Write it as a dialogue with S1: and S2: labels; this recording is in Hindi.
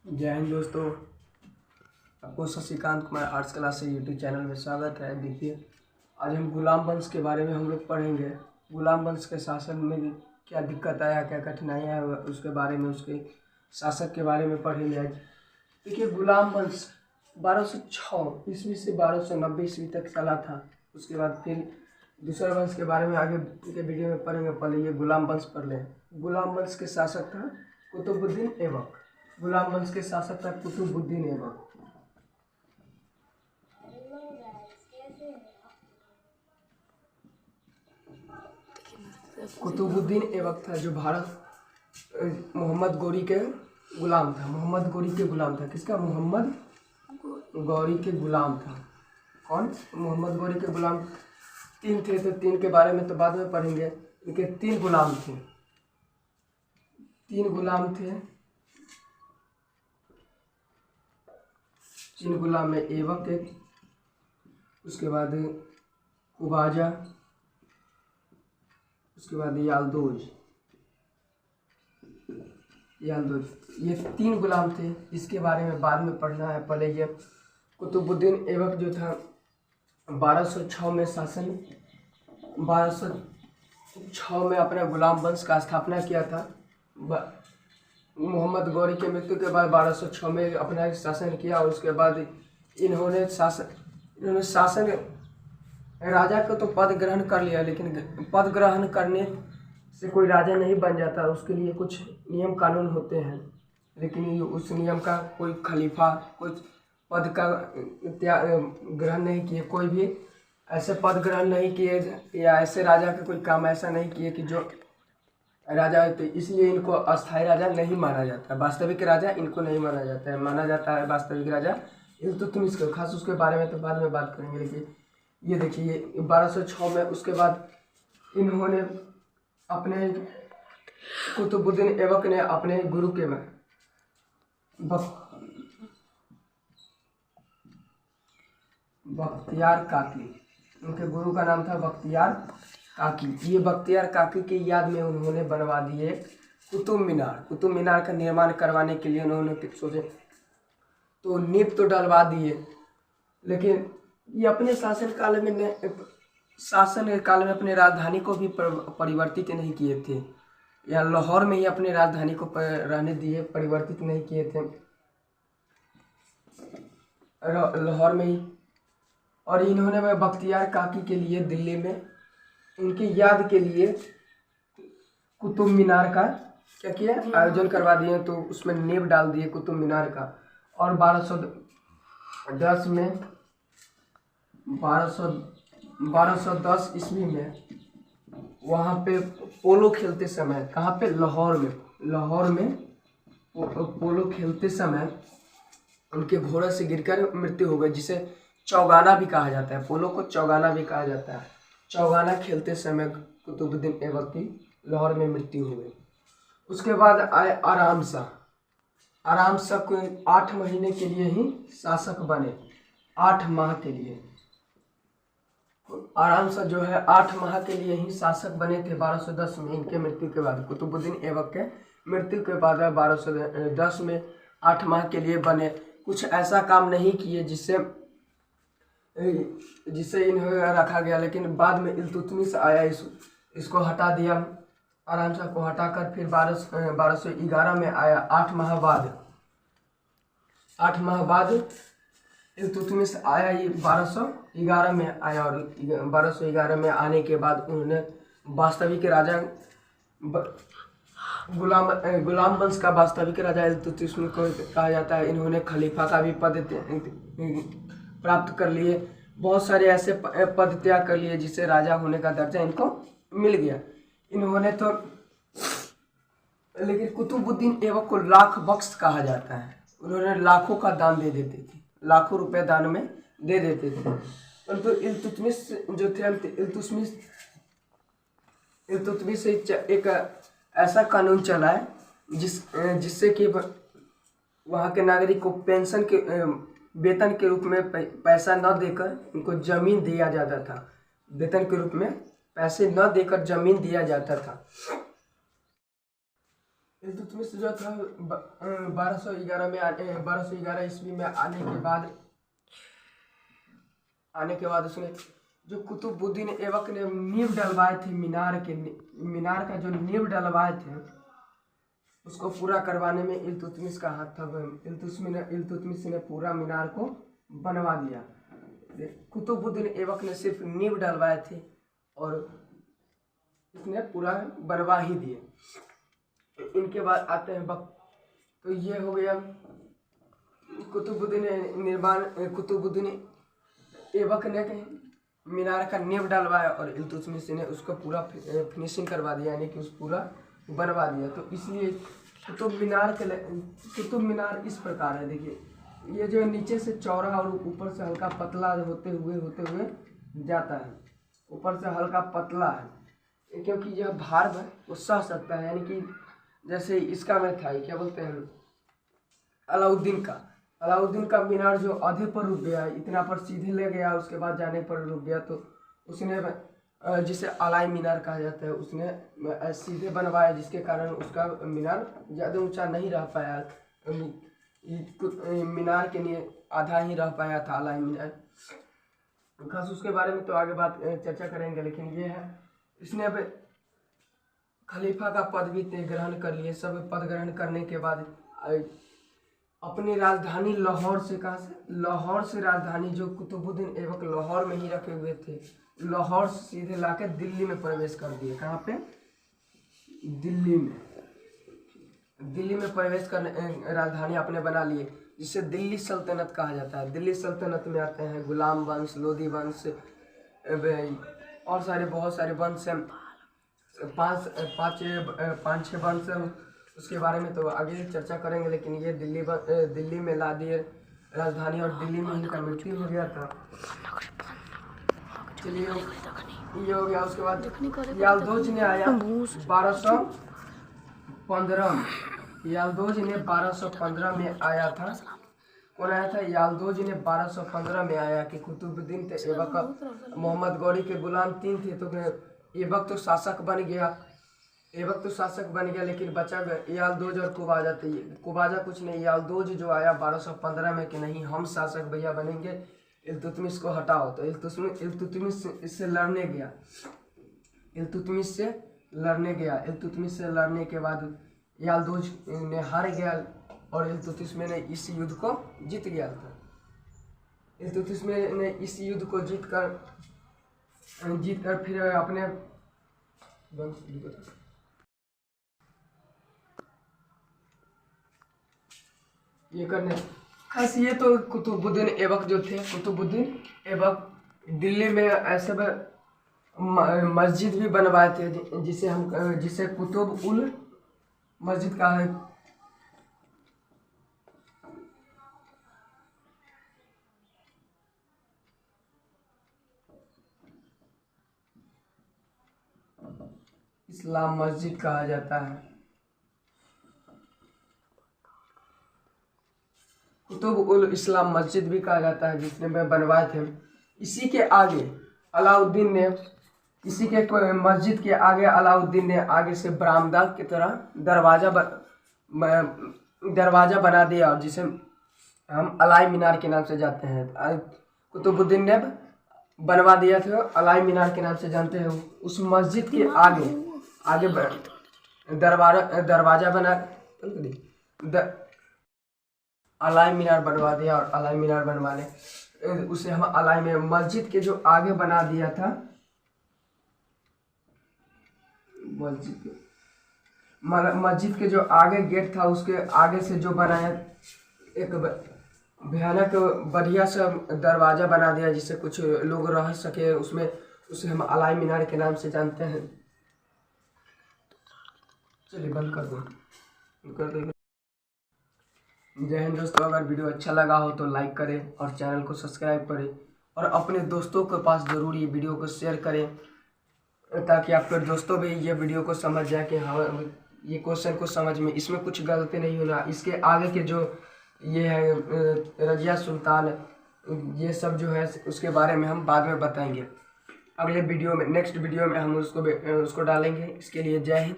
S1: जय हिंद दोस्तों। आपको शशिकांत कुमार आर्ट्स क्लास से यूट्यूब चैनल में स्वागत है। देखिए, आज हम गुलाम वंश के बारे में हम लोग पढ़ेंगे। गुलाम वंश के शासन में क्या दिक्कत आया, क्या कठिनाइयाँ आया, उसके बारे में, उसके शासक के बारे में पढ़ेंगे आज। देखिए, गुलाम वंश 1206 ईस्वी से 1290 ईस्वी तक चला था। उसके बाद फिर दूसरा वंश के बारे में आगे के वीडियो में पढ़ेंगे। पहले ये गुलाम वंश पढ़ लें। गुलाम वंश के शासक था कुतुबुद्दीन ऐबक। गुलाम वंश के शासक था कुतुबुद्दीन ऐबक। कुतुबुद्दीन ऐबक था जो भारत मोहम्मद गौरी के गुलाम था। मोहम्मद गौरी के गुलाम था। किसका? मोहम्मद गौरी के गुलाम था। कौन? मोहम्मद गौरी के गुलाम तीन थे, तो तीन के बारे में तो बाद में पढ़ेंगे। इनके तीन गुलाम थे। तीन गुलाम में ऐबक एक, उसके बाद कुबाजा, उसके बाद यालदोज। ये तीन गुलाम थे। इसके बारे में बाद में पढ़ना है। पहले ये कुतुबुद्दीन ऐबक जो था 1206 में शासन 1206 में अपने गुलाम वंश का स्थापना किया था। मोहम्मद गौरी के मृत्यु के बाद 1206 में अपना शासन किया। और उसके बाद इन्होंने शासन राजा को तो पद ग्रहण कर लिया, लेकिन पद ग्रहण करने से कोई राजा नहीं बन जाता। उसके लिए कुछ नियम कानून होते हैं, लेकिन उस नियम का कोई खलीफा, कोई पद का ग्रहण नहीं किए। कोई भी ऐसे पद ग्रहण नहीं किए या ऐसे राजा का कोई काम ऐसा नहीं किए कि जो राजा है, तो इसलिए इनको अस्थायी राजा नहीं माना जाता। वास्तविक राजा इनको नहीं माना जाता है। माना जाता है वास्तविक राजा इल्तुतमिश को। खास उसके बारे में तो बाद में बात करेंगे। लेकिन ये देखिए 1206 में उसके बाद इन्होंने अपने कुतुबुद्दीन ऐबक ने अपने गुरु के बख्तियार काकी, उनके गुरु का नाम था बख्तियार काकी। ये बख्तियार काकी की याद में उन्होंने बनवा दिए कुतुब मीनार। कुतुब मीनार का निर्माण करवाने के लिए उन्होंने सोचे, तो नींव तो डलवा दिए, लेकिन ये अपने शासन काल में अपने राजधानी को भी परिवर्तित नहीं किए थे। या लाहौर में ही अपनी राजधानी को रहने दिए, परिवर्तित नहीं किए थे लाहौर में ही। और इन्होंने बख्तियार काकी के लिए दिल्ली में उनकी याद के लिए कुतुब मीनार का क्या किया, आयोजन करवा दिए। तो उसमें नींव डाल दिए कुतुब मीनार का। और 1210 ईस्वी में वहाँ पे पोलो खेलते समय, कहाँ पे? लाहौर में पोलो खेलते समय उनके घोड़े से गिरकर मृत्यु हो गई, जिसे चौगाना भी कहा जाता है। पोलो को चौगाना भी कहा जाता है। चौगाना खेलते समय कुतुबुद्दीन ऐबक की लाहौर में मृत्यु हो गई। उसके बाद आए आराम शाह को 8 महीने के लिए ही शासक बने। 8 माह के लिए आराम शाह जो है 8 माह के लिए ही शासक बने थे 1210 में। इनके मृत्यु के बाद, कुतुबुद्दीन ऐबक के मृत्यु के बाद 1210 में 8 माह के लिए बने। कुछ ऐसा काम नहीं किए जिससे इन्हें रखा गया। लेकिन बाद में इल्तुतमिश आया, इसको हटा दिया। आराम शाह को हटाकर फिर 1211 में आया। 8 माह बाद इल्तुतमिश आया। ये 1211 में आया। और 1211 में आने के बाद उन्होंने वास्तविक राजा गुलाम वंश का वास्तविक राजा इल्तुतमिश को कहा जाता है। इन्होंने खलीफा का भी पद प्राप्त कर लिए। बहुत सारे ऐसे पद त्याग कर लिए जिससे राजा होने का दर्जा इनको मिल गया। इन्होंने तो, लेकिन कुतुबुद्दीन ऐबक को लाख बख्श कहा जाता है। उन्होंने लाखों का दान दे देते थे, लाखों रुपए दान में दे देते थे। परंतु इल्तुतमिश जो थे, इल्तुतमिश एक ऐसा कानून चला है जिससे कि वहाँ के नागरिक को पेंशन के वेतन के रूप में पैसा न देकर उनको जमीन दिया जाता था। वेतन के रूप में पैसे न देकर जमीन दिया जाता था। इल्तुतमिश जो था 1211 में 1211 ईस्वी में आने के बाद उसने जो कुतुबुद्दीन ऐबक ने नींव डलवाए थे मीनार का जो नींव डलवाए थे उसको पूरा करवाने में इल्तुतमिश का हाथ था। इल्तुतमिश ने पूरा मीनार को बनवा दिया। कुतुबुद्दीन ऐबक ने सिर्फ नींव डलवाए थे और इसने पूरा बनवा ही दिए। इनके बाद आते हैं तो ये हो गया कुतुबुद्दीन ऐबक ने मीनार का नींव डलवाया और इल्तुतमिश ने उसको पूरा फिनिशिंग करवा दिया, यानी कि उस पूरा बनवा दिया। तो इसलिए कुतुब मीनार इस प्रकार है। देखिए, ये जो नीचे से चौड़ा और ऊपर से हल्का पतला होते हुए जाता है, ऊपर से हल्का पतला है क्योंकि यह भार है वो सह सकता है। यानी कि जैसे इसका में था, क्या बोलते हैं, अलाउद्दीन का मीनार जो आधे पर रुक गया, इतना पर सीधे ले गया, उसके बाद जाने पर रुक गया, तो उसने जिसे अलाई मीनार कहा जाता है उसने सीधे बनवाया, जिसके कारण उसका मीनार ज़्यादा ऊंचा नहीं रह पाया। मीनार के लिए आधा ही रह पाया था अलाई मीनार। खास उसके बारे में तो आगे बात चर्चा करेंगे, लेकिन ये है इसने अब खलीफा का पद भी ग्रहण कर लिए। सब पद ग्रहण करने के बाद अपनी राजधानी लाहौर से राजधानी जो कुतुबुद्दीन ऐबक लाहौर में ही रखे हुए थे, लाहौर से सीधे लाकर दिल्ली में प्रवेश कर दिए। कहाँ पे? दिल्ली में प्रवेश कर राजधानी अपने बना लिए, जिसे दिल्ली सल्तनत कहा जाता है। दिल्ली सल्तनत में आते हैं गुलाम वंश, लोधी वंश और बहुत सारे वंश हैं, पाँच छः वंश हैं। उसके बारे में तो आगे चर्चा करेंगे, लेकिन ये दिल्ली में ला दिए राजधानी और दिल्ली में इनका मृत्यु हो गया था। चलिए ये हो गया। उसके बाद याल्दोज ने आया 1215 में आया था। कौन आया था? याल्दोज ने 1215 में आया कि कुतुबुद्दीन ऐबक मोहम्मद गौरी के गुलाम 3 थे, तो ऐबक तो शासक बन गया, लेकिन बचा याल्दोज और कुबाजा कुछ नहीं। याल्दोज जो आया 1215 में कि नहीं, हम शासक भैया बनेंगे, इल्तुतमिश को हटाओ। तो इल्तुतमिश से लड़ने गया। इल्तुतमिश से लड़ने के बाद याल्दोज ने हार गया और इल्तुतमिश ने इस युद्ध को जीत गया था। इल्तुतमिश ने इस युद्ध को जीत कर फिर अपने ये करने खास ये तो कुतुबुद्दीन ऐबक जो थे, कुतुबुद्दीन ऐबक दिल्ली में ऐसे मस्जिद भी बनवाए थे जिसे कुतुब उल मस्जिद कहा है। इस्लाम मस्जिद कहा जाता है। कुतुब उल इस्लाम मस्जिद भी कहा जाता है, जिसने में बनवाए थे। इसी के मस्जिद के आगे अलाउद्दीन ने आगे से बरामदा की तरह दरवाजा बना दिया, और जिसे हम अलाई मीनार के नाम से जानते हैं। कुतुबुद्दीन ने बनवा दिया था, अलाई मीनार के नाम से जानते हैं। उस मस्जिद के आगे दरवाजा बना अलाई मीनार बनवा दिया, और अलाई मीनार बनवाने उसे हम अलाई में मस्जिद के जो आगे बना दिया था, मस्जिद के जो आगे गेट था उसके आगे से जो बनाया एक भयानक बढ़िया सा दरवाजा बना दिया, जिससे कुछ लोग रह सके उसमें। उसे हम अलाई मीनार के नाम से जानते हैं। चलिए बंद कर दो। जय हिंद दोस्तों। अगर वीडियो अच्छा लगा हो तो लाइक करें और चैनल को सब्सक्राइब करें, और अपने दोस्तों के पास ज़रूर ये वीडियो को शेयर करें, ताकि आपके दोस्तों भी ये वीडियो को समझ जाए कि हाँ, ये क्वेश्चन को समझ में इसमें कुछ गलती नहीं होना। इसके आगे के जो ये है रजिया सुल्तान, ये सब जो है उसके बारे में हम बाद में बताएंगे। अगले वीडियो में, नेक्स्ट वीडियो में हम उसको डालेंगे। इसके लिए जय हिंद।